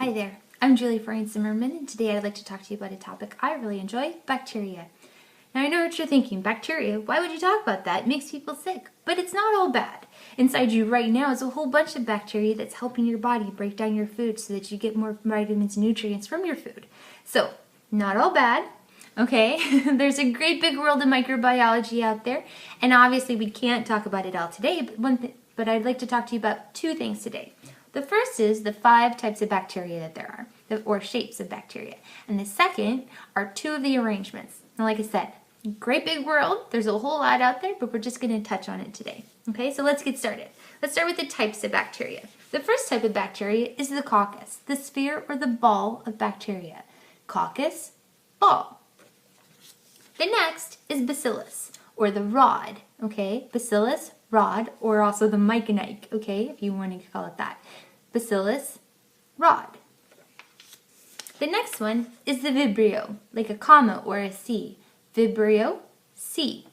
Hi there, I'm Freund Zimmerman, and today I'd like to talk to you about a topic I really enjoy, bacteria. Now I know what you're thinking, bacteria, why would you talk about that? It makes people sick. But it's not all bad. Inside you right now is a whole bunch of bacteria that's helping your body break down your food so that you get more vitamins and nutrients from your food. So, not all bad. Okay, there's a great big world of microbiology out there, and obviously we can't talk about it all today, but I'd like to talk to you about two things today. The first is the 5 types of bacteria that there are, or shapes of bacteria. And the second are 2 of the arrangements. And like I said, great big world, there's a whole lot out there, but we're just going to touch on it today. Okay, so let's get started. Let's start with the types of bacteria. The first type of bacteria is the coccus, the sphere or the ball of bacteria. Coccus, ball. The next is bacillus, or the rod, okay? Bacillus, rod, or also the myconite, okay, if you want to call it that. Bacillus, rod. The next one is the vibrio, like a comma or a C. Vibrio, C.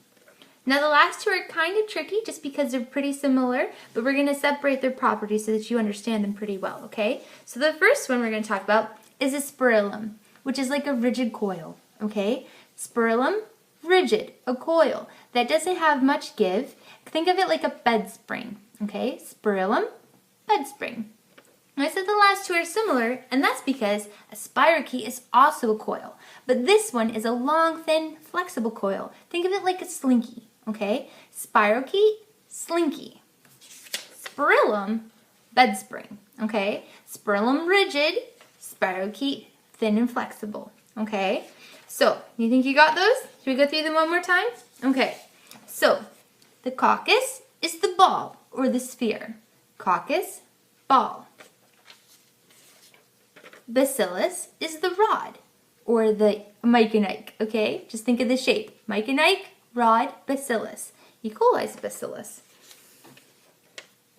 Now the last 2 are kind of tricky just because they're pretty similar, but we're going to separate their properties so that you understand them pretty well, okay? So the first one we're going to talk about is a spirillum, which is like a rigid coil, okay? Spirillum, rigid, a coil that doesn't have much give. Think of it like a bed spring, okay? Spirillum, bed spring. I said the last 2 are similar, and that's because a spirochete is also a coil, but this one is a long, thin, flexible coil. Think of it like a slinky, okay? Spirochete, slinky. Spirillum, bed spring, okay? Spirillum, rigid, spirochete, thin and flexible, okay? So, you think you got those? Should we go through them one more time? Okay, so the coccus is the ball or the sphere. Coccus, ball. Bacillus is the rod or the myconite, okay? Just think of the shape. Myconite, rod, bacillus. E. coli's bacillus.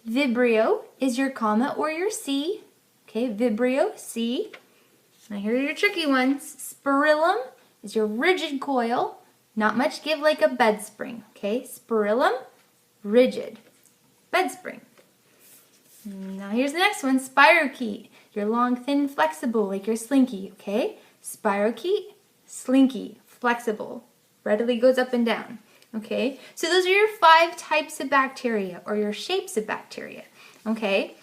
Vibrio is your comma or your C. Okay, vibrio, C. Now here are your tricky ones. Spirillum is your rigid coil. Not much give like a bed spring, okay? Spirillum, rigid, bed spring. Now here's the next one, spirochete. Your long, thin, flexible, like your slinky, okay? Spirochete, slinky, flexible, readily goes up and down, okay? So those are your 5 types of bacteria, or your shapes of bacteria, okay?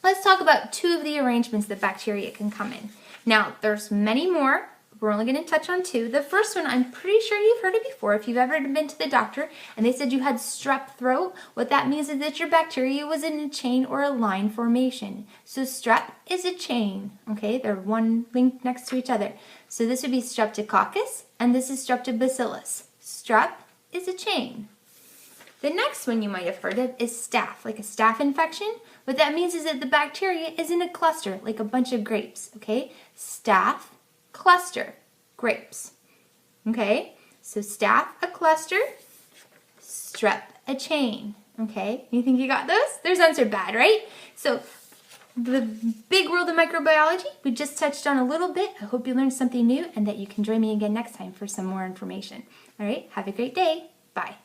Let's talk about 2 of the arrangements that bacteria can come in. Now, there's many more. We're only going to touch on 2. The first one, I'm pretty sure you've heard it before. If you've ever been to the doctor and they said you had strep throat, what that means is that your bacteria was in a chain or a line formation. So strep is a chain, okay? They're one linked next to each other. So this would be streptococcus, and this is streptobacillus. Strep is a chain. The next one you might have heard of is staph, like a staph infection. What that means is that the bacteria is in a cluster, like a bunch of grapes, okay? Staph, cluster, grapes. Okay, so staph, a cluster, strep, a chain. Okay, you think you got those? Those ones are bad, right? So the big world of microbiology, we just touched on a little bit. I hope you learned something new and that you can join me again next time for some more information. All right, have a great day. Bye.